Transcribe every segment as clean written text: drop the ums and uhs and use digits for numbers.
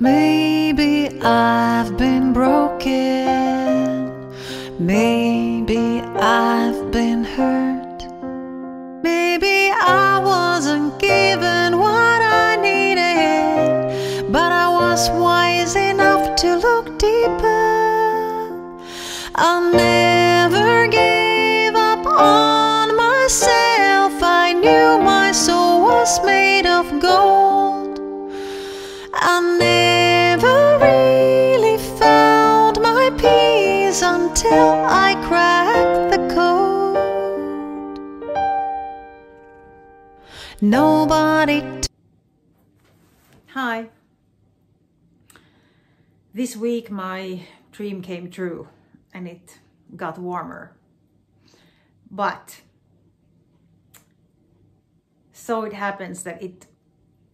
Maybe I've been broken, maybe I've been hurt, maybe I wasn't given what I needed, but I was wise enough to look deeper. I never gave up on myself, I knew my soul was made of gold. I never really found my peace until I cracked the code. Nobody. Hi. This week my dream came true and it got warmer. But so it happens that it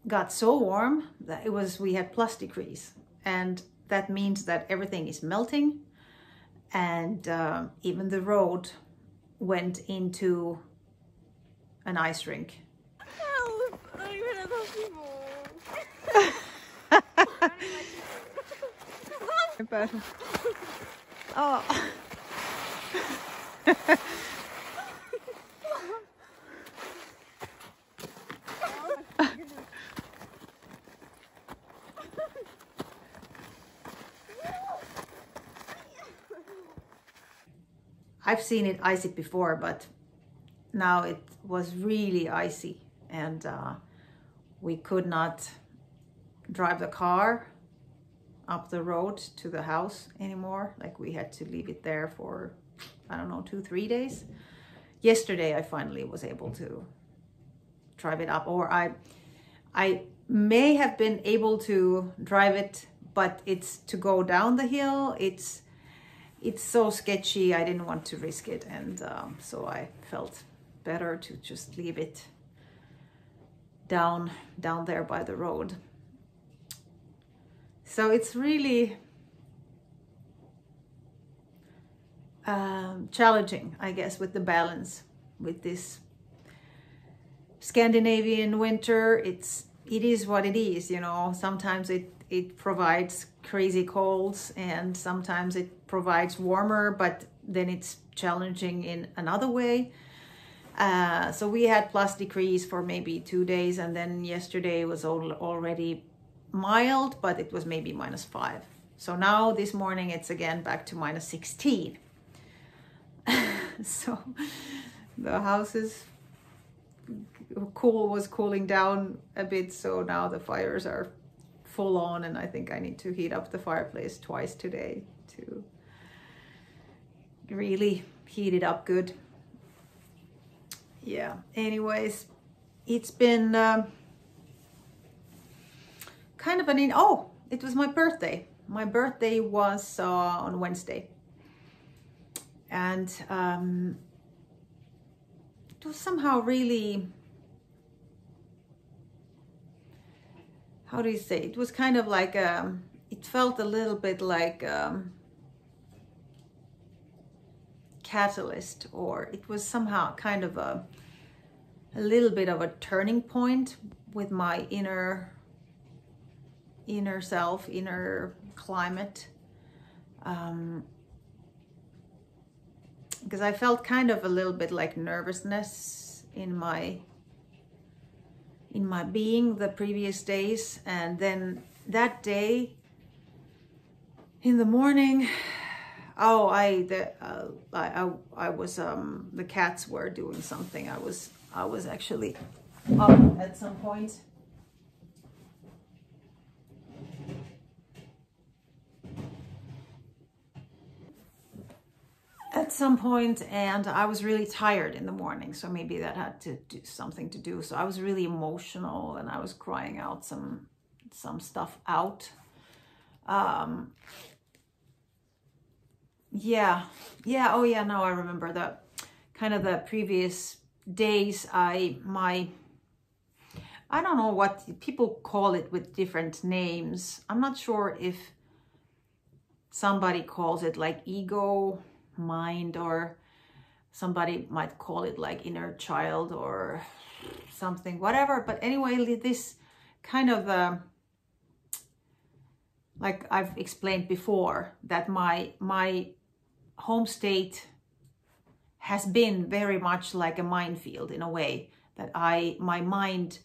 got so warm that we had +degrees, and that means that everything is melting, and even the road went into an ice rink. Help! I don't even know those people. Oh. I've seen it icy before, but now it was really icy, and we could not drive the car up the road to the house anymore. Like, we had to leave it there for, I don't know, 2-3 days. Yesterday I finally was able to drive it up, or I may have been able to drive it, but it's to go down the hill. It's so sketchy, I didn't want to risk it, and so I felt better to just leave it down there by the road. So it's really challenging, I guess, with the balance with this Scandinavian winter. It is what it is, you know. Sometimes it provides crazy colds, and sometimes it provides warmer, but then it's challenging in another way. So we had +degrees for maybe 2 days, and then yesterday was already mild, but it was maybe -5. So now this morning it's again back to -16. So the house was cooling down a bit, so now the fires are full on, and I think I need to heat up the fireplace twice today to really heat it up good. Yeah, anyways, it's been kind of oh, it was my birthday. My birthday was on Wednesday, and it was somehow really, how do you say, it was kind of like it felt a little bit like catalyst, or it was somehow kind of a little bit of a turning point with my inner self, inner climate, because I felt kind of a little bit like nervousness in my being the previous days, and then that day in the morning, oh, I was the cats were doing something. I was actually up at some point. And I was really tired in the morning, so maybe that had to do something to do. So I was really emotional, and I was crying out some stuff out. Yeah, oh yeah, now I remember that. Kind of the previous days, I don't know what people call it with different names. I'm not sure if somebody calls it like ego, mind, or somebody might call it like inner child or something, whatever. But anyway, this kind of like I've explained before, that my home state has been very much like a minefield in a way, that my mind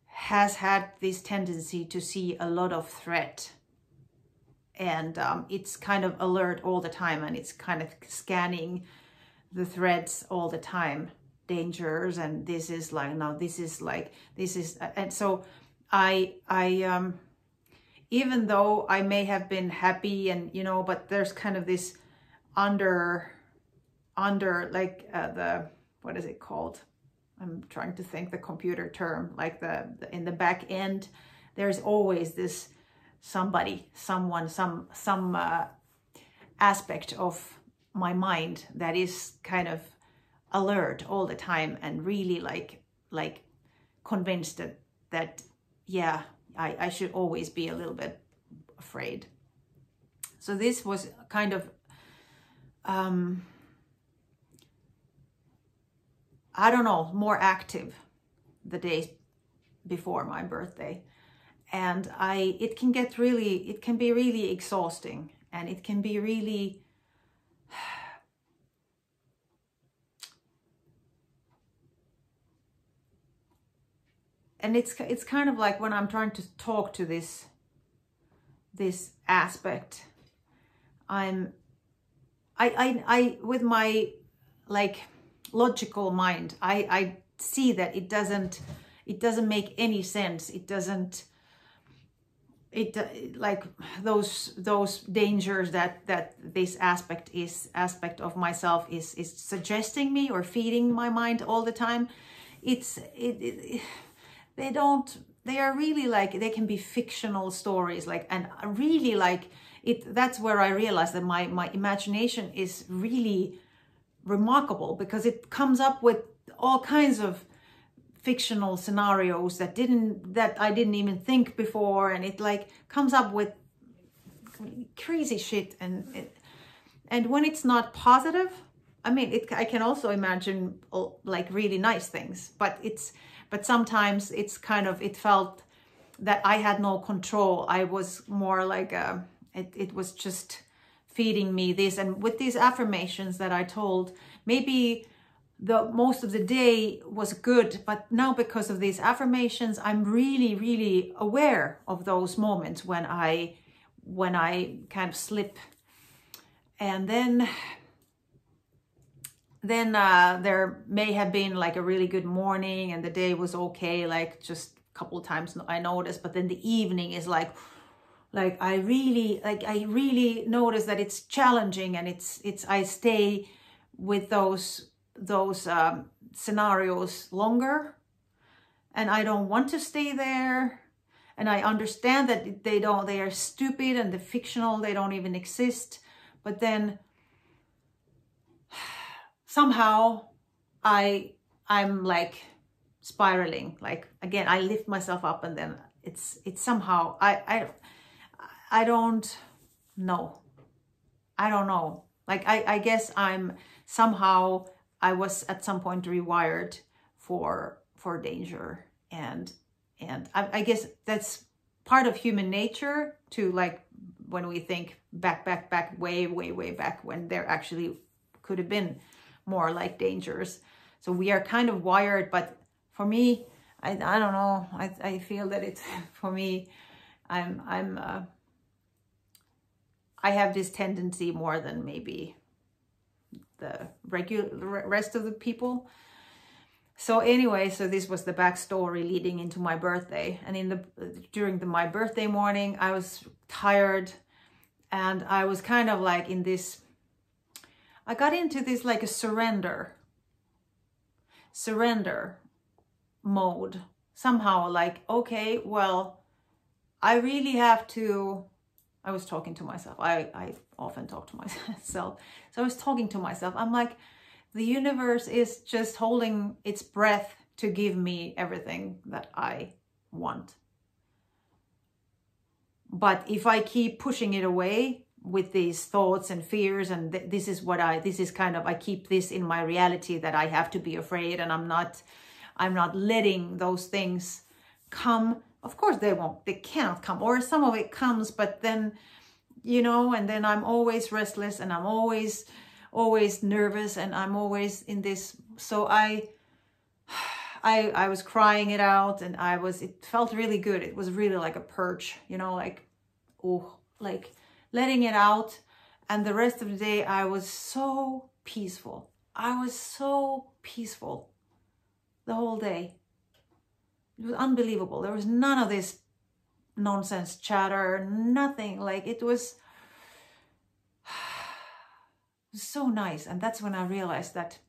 has had this tendency to see a lot of threat, and it's kind of alert all the time, and it's kind of scanning the threats all the time, dangers, and this is like, now this is like, this is, and so I even though I may have been happy, and you know, but there's kind of this under like the, what is it called? I'm trying to think the computer term, like the in the back end, there's always this somebody, someone, some aspect of my mind that is kind of alert all the time, and really like convinced that yeah, I should always be a little bit afraid. So this was kind of I don't know, more active the days before my birthday. And it can be really exhausting, and it can be really, and it's kind of like when I'm trying to talk to this aspect, I with my like logical mind, I see that it doesn't make any sense. Like those dangers that this aspect of myself is suggesting me or feeding my mind all the time. They are really like, they can be fictional stories, like, and really like it. That's where I realized that my imagination is really remarkable, because it comes up with all kinds of fictional scenarios that I didn't even think before, and it like comes up with crazy shit, and when it's not positive, I mean, I can also imagine like really nice things, but sometimes it's kind of, it felt that I had no control. I was more like it was just feeding me this. And with these affirmations that I told, maybe the most of the day was good, but now because of these affirmations, I'm really, really aware of those moments when I kind of slip. And then there may have been like a really good morning, and the day was okay, like just a couple of times I noticed, but then the evening is like I really notice that it's challenging, and I stay with those scenarios longer, and I don't want to stay there, and I understand that they are stupid and they're fictional, they don't even exist, but then somehow I'm like spiraling, like again I lift myself up, and then it's somehow I don't know, like I guess I was at some point rewired for danger, and I guess that's part of human nature to, like, when we think back way back, when there actually could have been more like dangers. So we are kind of wired, but for me, I don't know, I feel that it's, for me, I have this tendency more than maybe the rest of the people. So anyway, so this was the backstory leading into my birthday. And during my birthday morning, I was tired, and I was kind of like in this, I got into this like a surrender mode somehow, like, okay, well, I really have to, I was talking to myself. I often talk to myself. So I was talking to myself. I'm like, the universe is just holding its breath to give me everything that I want. But if I keep pushing it away with these thoughts and fears, and this is kind of, I keep this in my reality that I have to be afraid, and I'm not letting those things come of course they cannot come, or some of it comes, but then, you know, and then I'm always restless, and I'm always nervous, and I'm always in this. So I was crying it out, and it felt really good. It was really like a purge, you know, like, oh, like letting it out. And the rest of the day, I was so peaceful. I was so peaceful the whole day. It was unbelievable. There was none of this nonsense chatter, nothing. Like, it was so nice. And that's when I realized that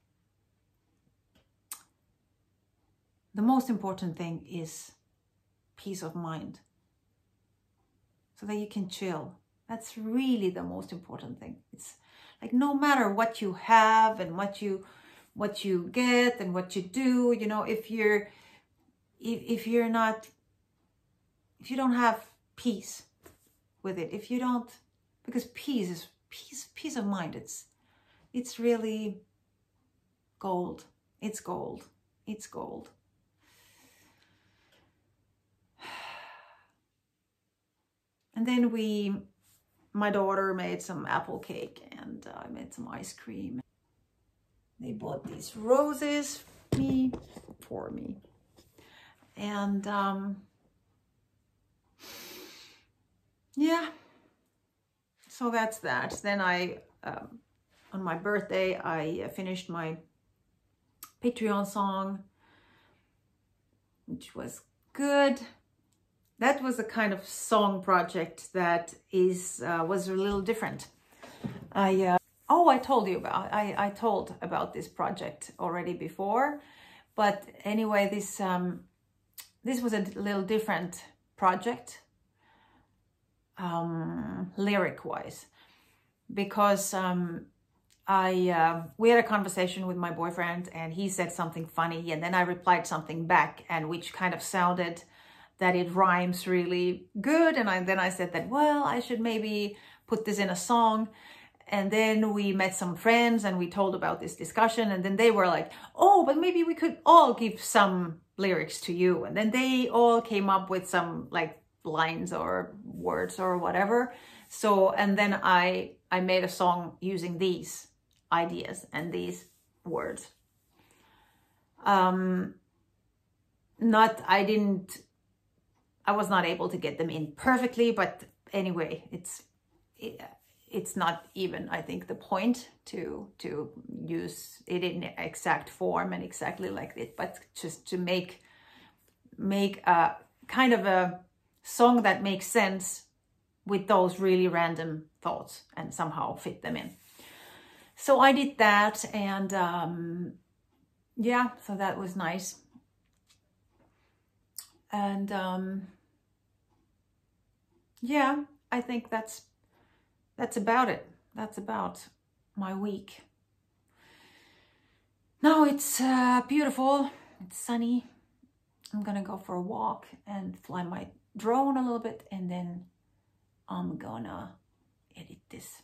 the most important thing is peace of mind, so that you can chill. That's really the most important thing. It's like, no matter what you have and what you get and what you do, you know, if you don't have peace with it, if you don't, because peace is peace of mind. It's really gold. It's gold. It's gold. And then my daughter made some apple cake, and I made some ice cream. They bought these roses for me. And yeah, so that's that. Then on my birthday, I finished my Patreon song, which was good. That was a kind of song project that was a little different. I told you about. I told about this project already before, but anyway, this was a little different project, lyric-wise, because we had a conversation with my boyfriend, and he said something funny, and then I replied something back, and which kind of sounded that it rhymes really good. And then I said that, well, I should maybe put this in a song. And then we met some friends, and we told about this discussion, and then they were like, oh, but maybe we could all give some lyrics to you. And then they all came up with some like lines or words or whatever. So, and then I made a song using these ideas and these words. I was not able to get them in perfectly, but anyway, it's not even, I think, the point to use it in exact form and exactly like it, but just to make a kind of a song that makes sense with those really random thoughts and somehow fit them in. So I did that, and yeah, so that was nice. And yeah, I think that's about it. That's about my week. Now it's beautiful. It's sunny. I'm gonna go for a walk and fly my drone a little bit, and then I'm gonna edit this.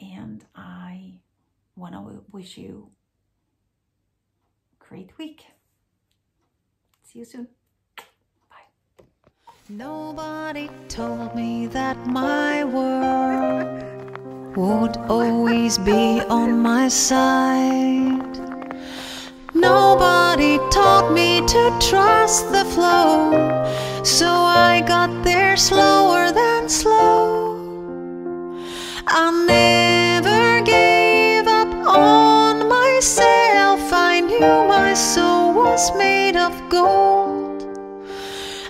And I wanna wish you a great week. See you soon. Bye. Nobody told me that my world would always be on my side. Nobody taught me to trust the flow, so I got there slower than slow. I never gave up on myself. I knew my soul was made of gold.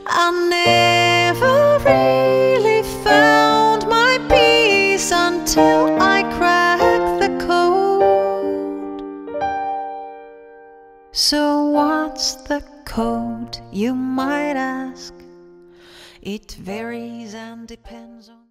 I never really found my peace until I cracked the code. So what's the code, you might ask? It varies and depends on